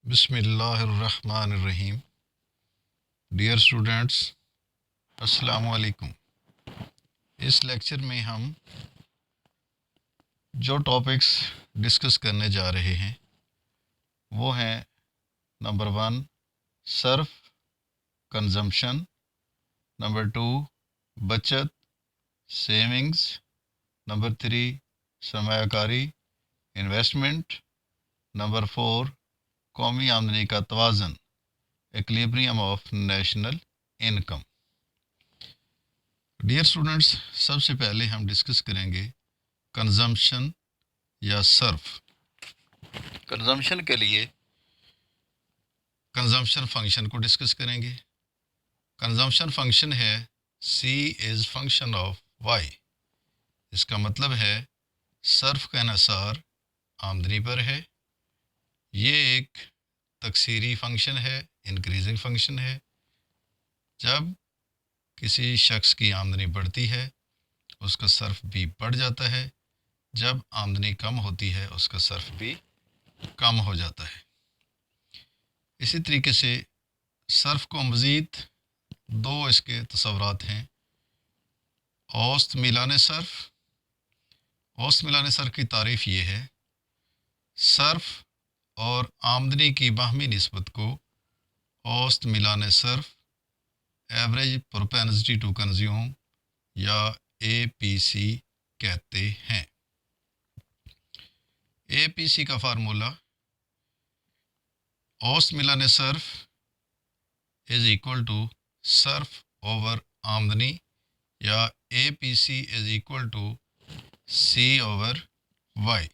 بسم اللہ الرحمن الرحیم. ڈیئر اسٹوڈینٹس، السلام علیکم. اس لیکچر میں ہم جو ٹاپکس ڈسکس کرنے جا رہے ہیں وہ ہیں نمبر 1 صرف کنزمپشن، نمبر 2 بچت سیونگز، نمبر 3 سرمایہ کاری انویسٹمنٹ، نمبر 4 قومی آمدنی کا توازن equilibrium of national income. Dear students, سب سے پہلے ہم ڈسکس کریں گے کنزمپشن یا صرف. کنزمپشن کے لیے کنزمپشن فنکشن کو ڈسکس کریں گے. کنزمپشن فنکشن ہے سی از فنکشن آف وائی. اس کا مطلب ہے صرف کا انحصار آمدنی پر ہے. یہ ایک تکثیری فنکشن ہے، انکریزنگ فنکشن ہے. جب کسی شخص کی آمدنی بڑھتی ہے اس کا صرف بھی بڑھ جاتا ہے، جب آمدنی کم ہوتی ہے اس کا صرف بھی کم ہو جاتا ہے. اسی طریقے سے صرف کو مزید دو اس کے تصورات ہیں. اوسط میلان صرف. اوسط میلان صرف کی تعریف یہ ہے: صرف اور آمدنی کی باہمی نسبت کو اوسط میلان صرف، ایوریج پروپینسٹی ٹو کنزیوم یا اے پی سی کہتے ہیں. اے پی سی کا فارمولا اوسط میلان صرف از اکول ٹو صرف اوور آمدنی، یا A P C is equal to C over Y.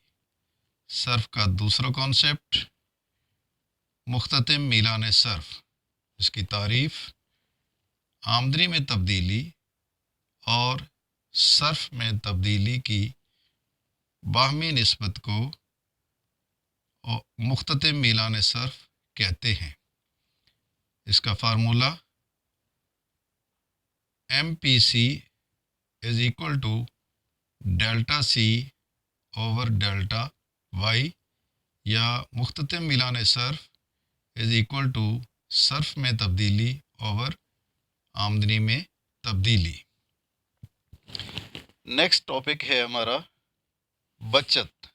صرف کا دوسرا کانسیپٹ مختتم میلان صرف. اس کی تعریف آمدنی میں تبدیلی اور صرف میں تبدیلی کی باہمی نسبت کو مختتم میلان صرف کہتے ہیں. اس کا formula M P C is equal to delta C over delta Y, یا مختتم میلان صرف از اکول ٹو صرف میں تبدیلی اوور آمدنی میں تبدیلی. نیکسٹ ٹاپک ہے ہمارا بچت.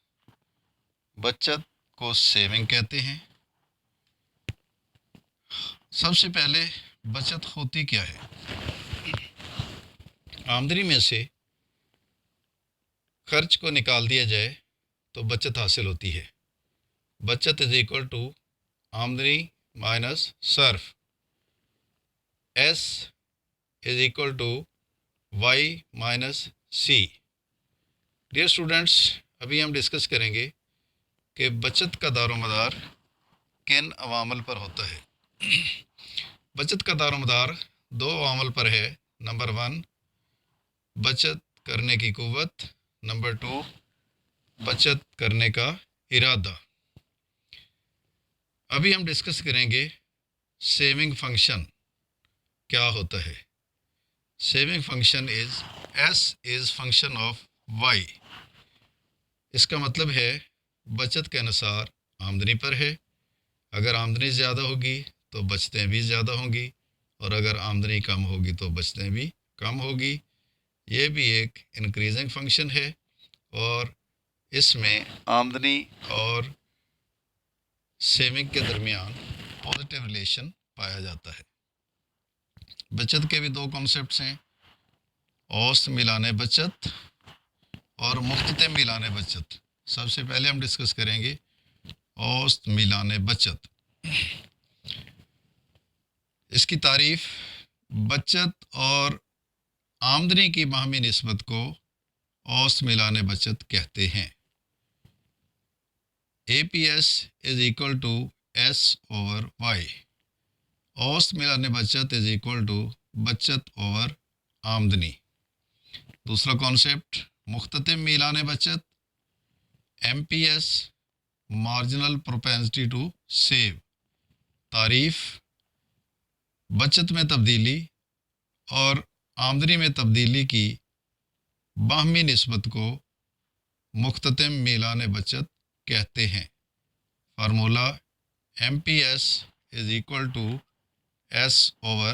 بچت کو سیونگ کہتے ہیں. سب سے پہلے بچت ہوتی کیا ہے؟ آمدنی میں سے خرچ کو نکال دیا جائے تو بچت حاصل ہوتی ہے. بچت از اکول ٹو آمدنی مائنس صرف. S is equal to Y minus C. Dear students, ابھی ہم ڈسکس کریں گے کہ بچت کا دار و مدار کن عوامل پر ہوتا ہے. بچت کا دار و مدار دو عوامل پر ہے. نمبر 1 بچت کرنے کی قوت، نمبر 2 بچت کرنے کا ارادہ. ابھی ہم ڈسکس کریں گے سیونگ فنکشن کیا ہوتا ہے. Saving function is S is function of Y. اس کا مطلب ہے بچت کا انحصار آمدنی پر ہے. اگر آمدنی زیادہ ہوگی تو بچتیں بھی زیادہ ہوں گی، اور اگر آمدنی کم ہوگی تو بچتیں بھی کم ہوگی. یہ بھی ایک انکریزنگ فنکشن ہے، اور اس میں آمدنی اور سیونگ کے درمیان پازیٹیو ریلیشن پایا جاتا ہے. بچت کے بھی دو کانسیپٹس ہیں: اوسط میلان بچت اور مختتم میلان بچت. سب سے پہلے ہم ڈسکس کریں گے اوسط میلان بچت. اس کی تعریف بچت اور آمدنی کی باہمی نسبت کو اوسط میلان بچت کہتے ہیں. A P S is equal to S over Y. اوسط میلان بچت از اکول ٹو بچت اوور آمدنی. دوسرا کانسیپٹ مختتم میلان بچت، M P S marginal propensity to save. تعریف بچت میں تبدیلی اور آمدنی میں تبدیلی کی باہمی نسبت کو مختتم میلان بچت کہتے ہیں. Formula MPS is equal to S over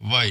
Y.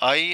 I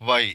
Y.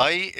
I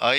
I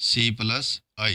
C+I.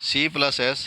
C+S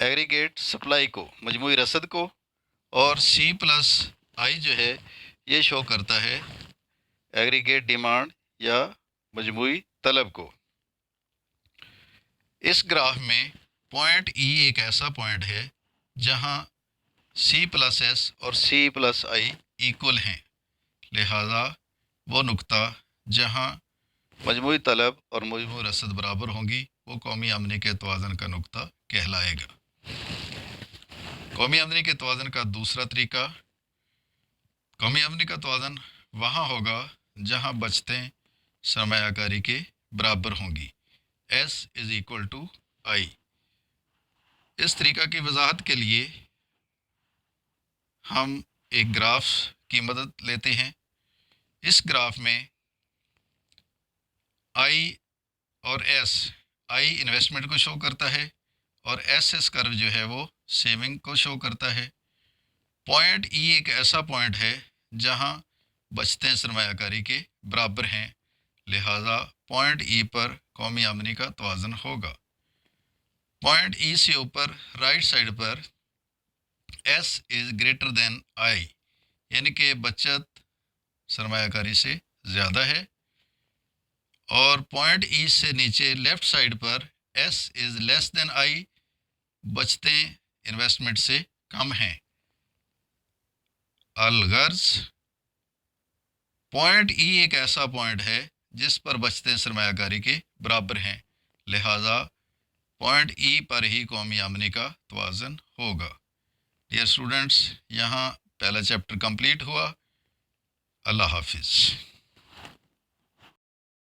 aggregate supply کو، مجموعی رسد کو، اور سی پلس آئی جو ہے یہ شو کرتا ہے ایگریگیٹ ڈیمانڈ یا مجموعی طلب کو۔ اس گراف میں پوائنٹ ای ایک ایسا پوائنٹ ہے جہاں سی پلس ایس اور سی پلس آئی ایکول ہیں، لہذا وہ نقطہ جہاں مجموعی طلب اور مجموعی رسد برابر ہوں گی وہ قومی آمدنی کے توازن کا نقطہ کہلائے گا۔ قومی آمدنی کے توازن کا دوسرا طریقہ، قومی آمدنی کا توازن وہاں ہوگا جہاں بچتیں سرمایہ کاری کے برابر ہوں گی، ایس از ایکول ٹو آئی۔ اس طریقہ کی وضاحت کے لیے ہم ایک گراف کی مدد لیتے ہیں۔ اس گراف میں آئی اور ایس، آئی انویسٹمنٹ کو شو کرتا ہے اور ایس کرو جو ہے وہ سیونگ کو شو کرتا ہے۔ پوائنٹ ای ایک ایسا پوائنٹ ہے جہاں بچتیں سرمایہ کاری کے برابر ہیں، لہذا پوائنٹ ای پر قومی آمدنی کا توازن ہوگا۔ پوائنٹ ای سے اوپر رائٹ سائڈ پر S is greater than I, یعنی کہ بچت سرمایہ کاری سے زیادہ ہے، اور پوائنٹ ای سے نیچے لیفٹ سائڈ پر S is less than I, بچتیں انویسٹمنٹ سے کم ہیں۔ الغرض پوائنٹ ای ایک ایسا پوائنٹ ہے جس پر بچتیں سرمایہ کاری کے برابر ہیں، لہذا پوائنٹ ای پر ہی قومی آمدنی کا توازن ہوگا۔ ڈیئر اسٹوڈنٹس، یہاں پہلا چیپٹر کمپلیٹ ہوا۔ اللہ حافظ۔